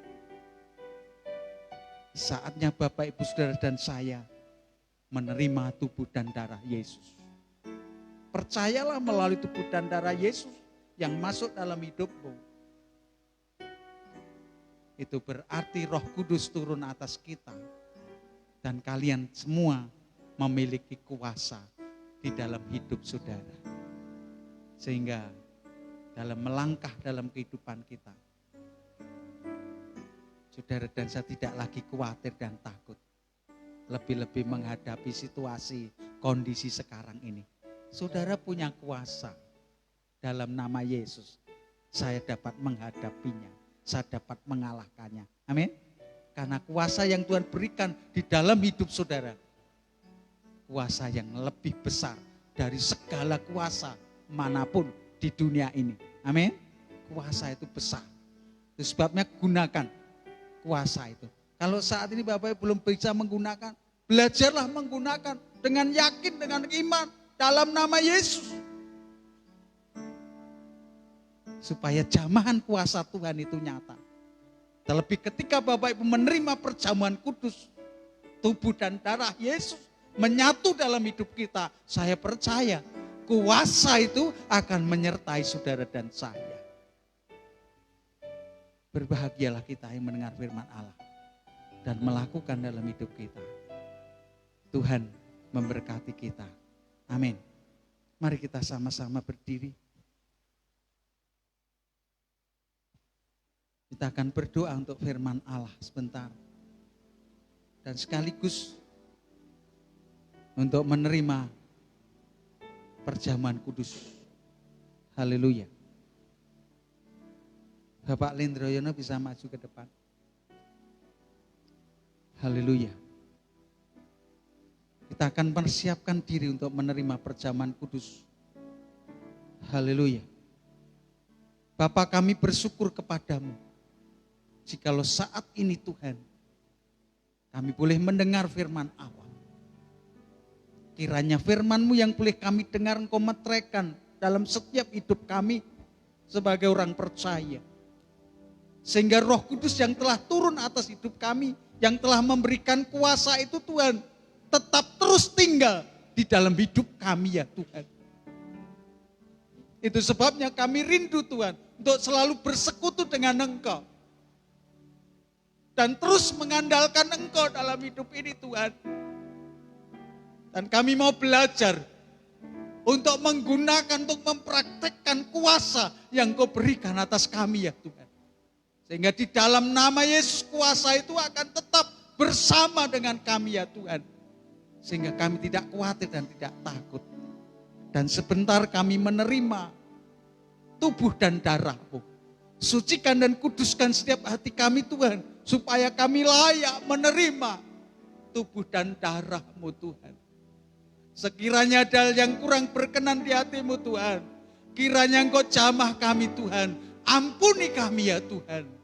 [SPEAKER 2] saatnya Bapak Ibu Saudara dan saya menerima tubuh dan darah Yesus. Percayalah melalui tubuh dan darah Yesus yang masuk dalam hidupmu. Itu berarti Roh Kudus turun atas kita. Dan kalian semua memiliki kuasa di dalam hidup saudara. Sehingga dalam melangkah dalam kehidupan kita, saudara dan saya tidak lagi khawatir dan takut. Lebih-lebih menghadapi situasi, kondisi sekarang ini. Saudara punya kuasa dalam nama Yesus. Saya dapat menghadapinya. Saya dapat mengalahkannya. Amin. Karena kuasa yang Tuhan berikan di dalam hidup saudara. Kuasa yang lebih besar dari segala kuasa manapun di dunia ini. Amin. Kuasa itu besar. Itu sebabnya gunakan kuasa itu. Kalau saat ini Bapak Ibu belum bisa menggunakan, belajarlah menggunakan dengan yakin, dengan iman dalam nama Yesus. Supaya jamahan kuasa Tuhan itu nyata. Terlebih ketika Bapak Ibu menerima perjamuan kudus, tubuh dan darah Yesus menyatu dalam hidup kita. Saya percaya kuasa itu akan menyertai saudara dan saya. Berbahagialah kita yang mendengar firman Allah dan melakukan dalam hidup kita. Tuhan memberkati kita. Amin. Mari kita sama-sama berdiri. Kita akan berdoa untuk firman Allah sebentar. Dan sekaligus untuk menerima perjamuan kudus. Haleluya. Bapak Lindroyono bisa maju ke depan. Haleluya. Kita akan persiapkan diri untuk menerima perjamuan kudus. Haleluya. Bapa, kami bersyukur kepadamu. Jikalau saat ini Tuhan, kami boleh mendengar firman Allah. Kiranya firman-Mu yang boleh kami dengar Engkau meteraikan dalam setiap hidup kami sebagai orang percaya. Sehingga Roh Kudus yang telah turun atas hidup kami, yang telah memberikan kuasa itu Tuhan, tetap terus tinggal di dalam hidup kami ya Tuhan. Itu sebabnya kami rindu Tuhan untuk selalu bersekutu dengan Engkau. Dan terus mengandalkan Engkau dalam hidup ini Tuhan. Dan kami mau belajar untuk menggunakan, untuk mempraktekkan kuasa yang Kau berikan atas kami ya Tuhan. Sehingga di dalam nama Yesus kuasa itu akan tetap bersama dengan kami ya Tuhan. Sehingga kami tidak khawatir dan tidak takut. Dan sebentar kami menerima tubuh dan darah-Mu. Sucikan dan kuduskan setiap hati kami Tuhan. Supaya kami layak menerima tubuh dan darah-Mu Tuhan. Sekiranya ada yang kurang berkenan di hati-Mu Tuhan. Kiranya Engkau jamah kami Tuhan. Ampuni kami ya Tuhan.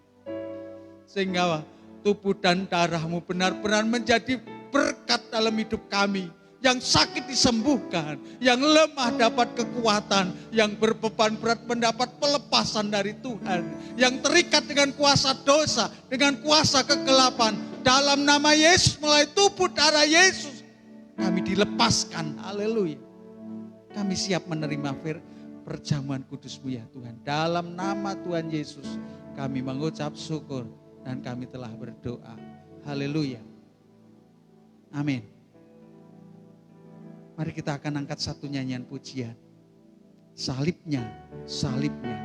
[SPEAKER 2] Sehingga tubuh dan darah-Mu benar-benar menjadi berkat dalam hidup kami. Yang sakit disembuhkan, yang lemah dapat kekuatan, yang berbeban berat mendapat pelepasan dari Tuhan. Yang terikat dengan kuasa dosa, dengan kuasa kegelapan. Dalam nama Yesus, melalui tubuh darah Yesus, kami dilepaskan. Haleluya. Kami siap menerima perjamuan kudus-Mu ya Tuhan. Dalam nama Tuhan Yesus, kami mengucap syukur dan kami telah berdoa. Haleluya. Amin. Mari kita akan angkat satu nyanyian pujian. Salibnya, salibnya,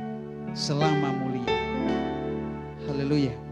[SPEAKER 2] selama mulia. Haleluya.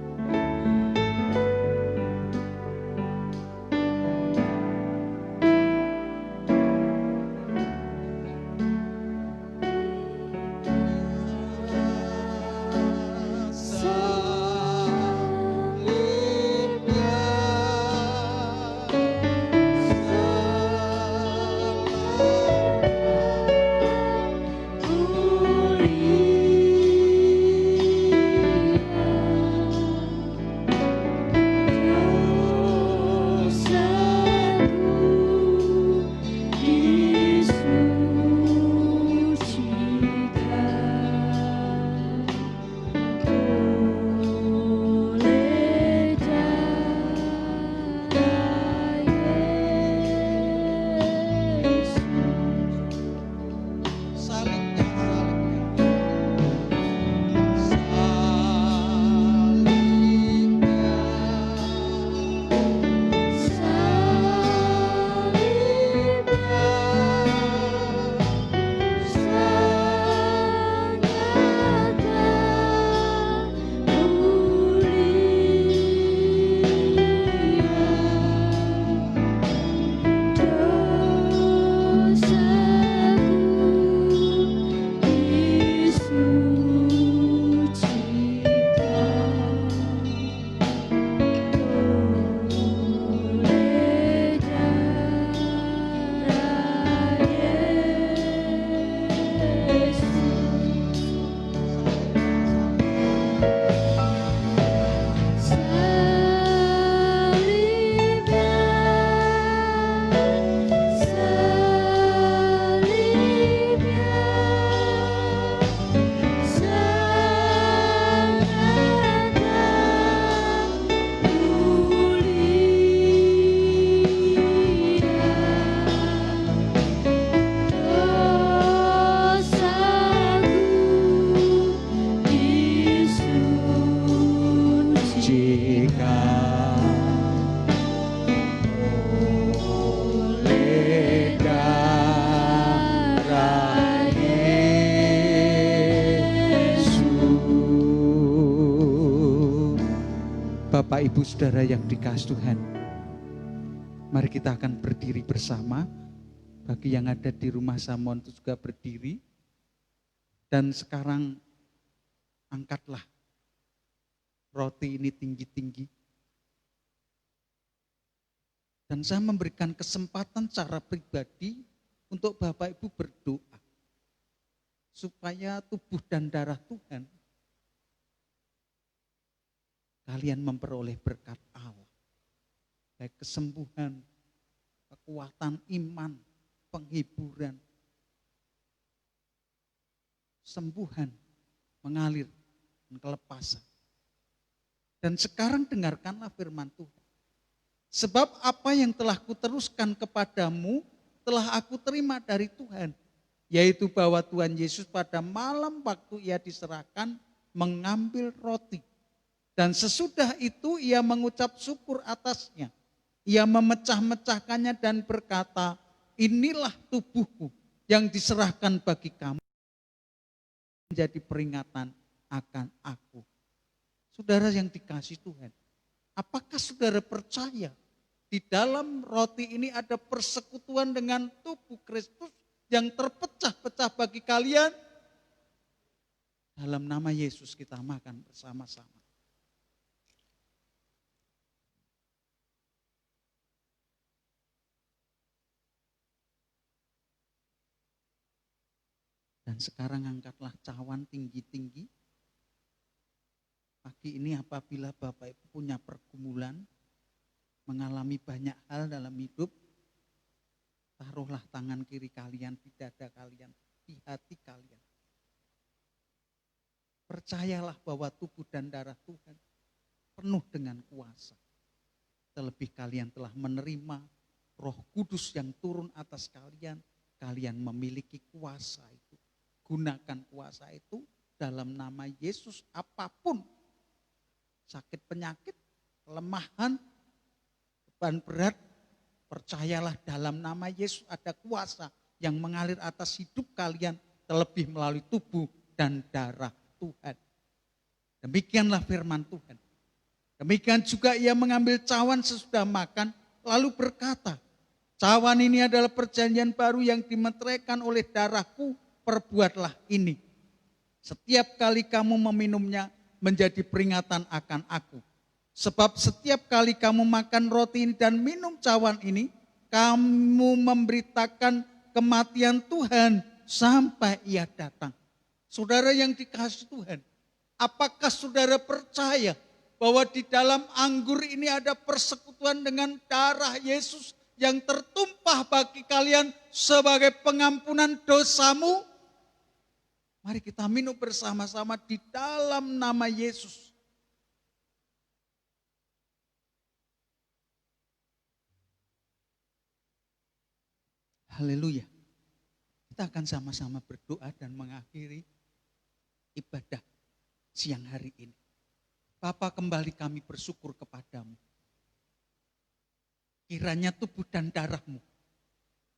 [SPEAKER 2] Bapak Ibu Saudara yang dikasihi Tuhan, mari kita akan berdiri bersama. Bagi yang ada di rumah Samon itu juga berdiri. Dan sekarang angkatlah roti ini tinggi-tinggi. Dan saya memberikan kesempatan secara pribadi untuk Bapak Ibu berdoa. Supaya tubuh dan darah Tuhan kalian memperoleh berkat Allah. Baik kesembuhan, kekuatan iman, penghiburan. kesembuhan mengalir dan kelepasan. Dan sekarang dengarkanlah firman Tuhan. Sebab apa yang telah kuteruskan kepadamu telah aku terima dari Tuhan. Yaitu bahwa Tuhan Yesus pada malam waktu ia diserahkan mengambil roti. Dan sesudah itu ia mengucap syukur atasnya. Ia memecah-mecahkannya dan berkata, inilah tubuhku yang diserahkan bagi kamu. Menjadi peringatan akan aku. Saudara yang dikasihi Tuhan, apakah saudara percaya di dalam roti ini ada persekutuan dengan tubuh Kristus yang terpecah-pecah bagi kalian? Dalam nama Yesus kita makan bersama-sama. Dan sekarang angkatlah cawan tinggi-tinggi. Pagi ini apabila Bapak Ibu punya pergumulan, mengalami banyak hal dalam hidup, taruhlah tangan kiri kalian di dada kalian, di hati kalian. Percayalah bahwa tubuh dan darah Tuhan penuh dengan kuasa. Terlebih kalian telah menerima Roh Kudus yang turun atas kalian, kalian memiliki kuasa itu. Gunakan kuasa itu dalam nama Yesus, apapun sakit penyakit, kelemahan, beban berat, percayalah dalam nama Yesus ada kuasa yang mengalir atas hidup kalian terlebih melalui tubuh dan darah Tuhan. Demikianlah firman Tuhan. Demikian juga ia mengambil cawan sesudah makan lalu berkata, cawan ini adalah perjanjian baru yang dimeteraikan oleh darahku, perbuatlah ini. Setiap kali kamu meminumnya menjadi peringatan akan aku. Sebab setiap kali kamu makan roti ini dan minum cawan ini, kamu memberitakan kematian Tuhan sampai ia datang. Saudara yang dikasihi Tuhan, apakah saudara percaya bahwa di dalam anggur ini ada persekutuan dengan darah Yesus yang tertumpah bagi kalian sebagai pengampunan dosamu? Mari kita minum bersama-sama di dalam nama Yesus. Haleluya. Kita akan sama-sama berdoa dan mengakhiri ibadah siang hari ini. Bapa, kembali kami bersyukur kepadamu. Kiranya tubuh dan darahmu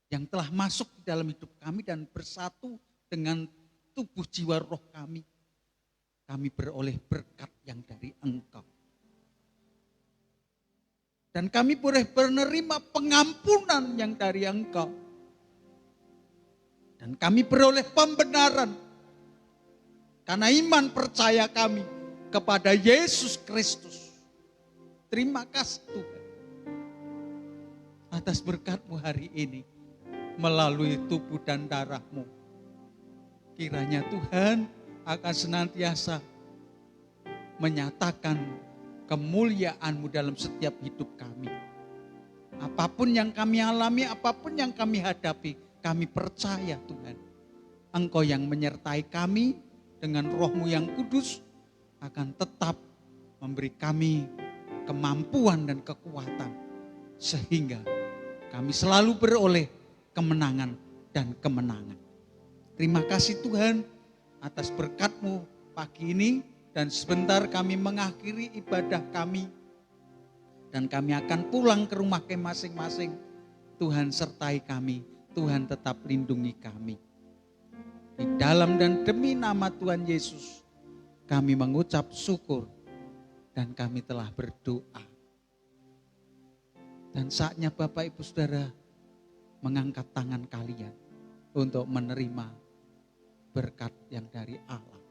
[SPEAKER 2] yang telah masuk di dalam hidup kami dan bersatu dengan tubuh jiwa roh kami beroleh berkat yang dari Engkau. Dan kami boleh menerima pengampunan yang dari Engkau. Dan kami beroleh pembenaran karena iman percaya kami kepada Yesus Kristus. Terima kasih Tuhan atas berkat-Mu hari ini melalui tubuh dan darah-Mu. Kiranya Tuhan akan senantiasa menyatakan kemuliaan-Mu dalam setiap hidup kami. Apapun yang kami alami, apapun yang kami hadapi, kami percaya Tuhan, Engkau yang menyertai kami dengan Roh-Mu yang kudus akan tetap memberi kami kemampuan dan kekuatan sehingga kami selalu beroleh kemenangan dan kemenangan. Terima kasih Tuhan atas berkat-Mu pagi ini dan sebentar kami mengakhiri ibadah kami dan kami akan pulang ke rumah masing-masing. Tuhan sertai kami, Tuhan tetap lindungi kami. Di dalam dan demi nama Tuhan Yesus kami mengucap syukur dan kami telah berdoa. Dan saatnya Bapak Ibu Saudara mengangkat tangan kalian untuk menerima berkat yang dari Allah.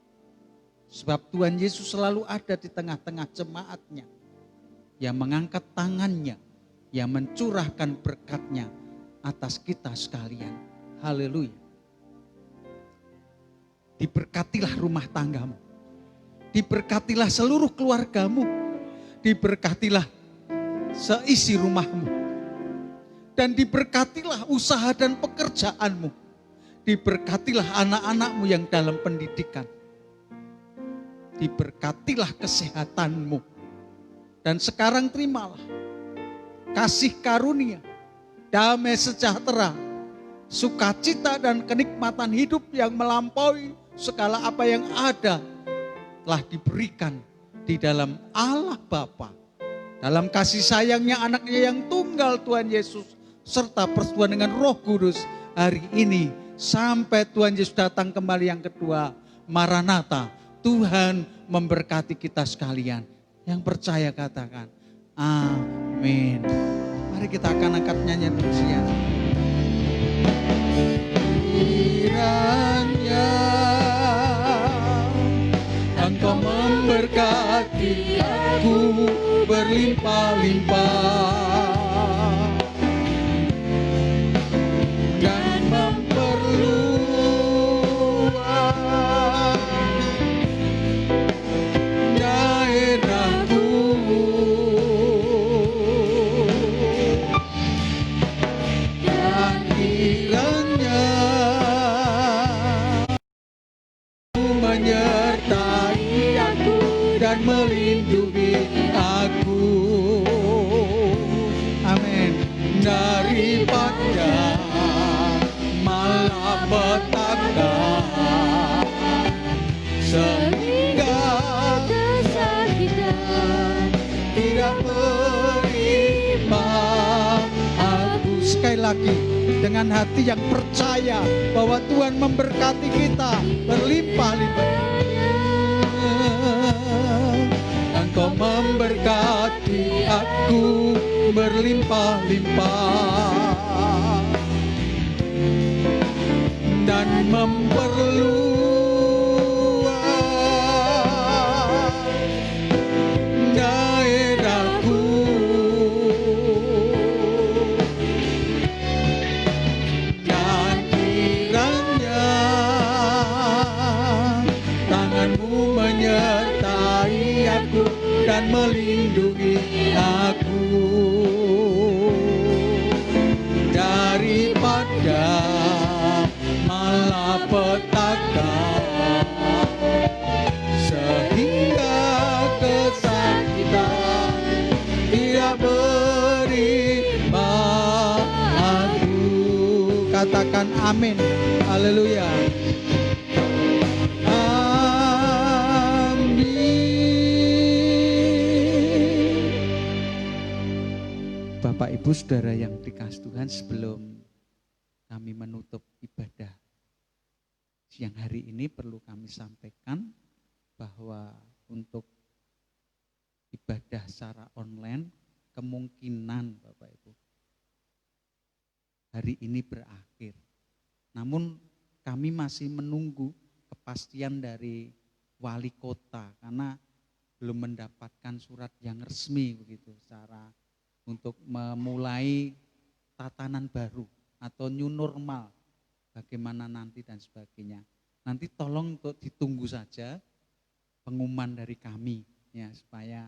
[SPEAKER 2] Sebab Tuhan Yesus selalu ada di tengah-tengah jemaatnya. Yang mengangkat tangannya, yang mencurahkan berkatnya atas kita sekalian. Haleluya. Diberkatilah rumah tanggamu. Diberkatilah seluruh keluargamu. Diberkatilah seisi rumahmu. Dan diberkatilah usaha dan pekerjaanmu. Diberkatilah anak-anakmu yang dalam pendidikan. Diberkatilah kesehatanmu. Dan sekarang terimalah kasih karunia, damai sejahtera, sukacita dan kenikmatan hidup yang melampaui segala apa yang ada telah diberikan di dalam Allah Bapa, dalam kasih sayangnya anaknya yang tunggal Tuhan Yesus, serta persekutuan dengan Roh Kudus hari ini sampai Tuhan Yesus datang kembali yang kedua. Maranatha, Tuhan memberkati kita sekalian. Yang percaya katakan amin. Mari kita akan angkat nyanyian pujian. Kiranya Engkau memberkati aku berlimpah-limpah dan memperluas daerahku, dan kiranya menyertai aku dan melindungi aku. Amin. Daripada malapetaka sehingga kesakitan tidak menimpa aku. Sekali lagi dengan hati yang percaya bahwa Tuhan memberkati kita berlimpah-limpah. Engkau memberkati aku berlimpah-limpah dan memperluas daerahku, dan kiranya tanganmu menyertai aku dan melindungi aku daripada malapetaka sehingga kesakitan tidak menimpa aku. Katakan amin. Haleluya. Bapak Ibu Saudara yang dikasihi Tuhan, sebelum kami menutup ibadah siang hari ini perlu kami sampaikan bahwa untuk ibadah secara online kemungkinan Bapak Ibu hari ini berakhir. Namun kami masih menunggu kepastian dari wali kota karena belum mendapatkan surat yang resmi begitu secara untuk memulai tatanan baru atau new normal, bagaimana nanti dan sebagainya. Nanti tolong untuk ditunggu saja pengumuman dari kami ya supaya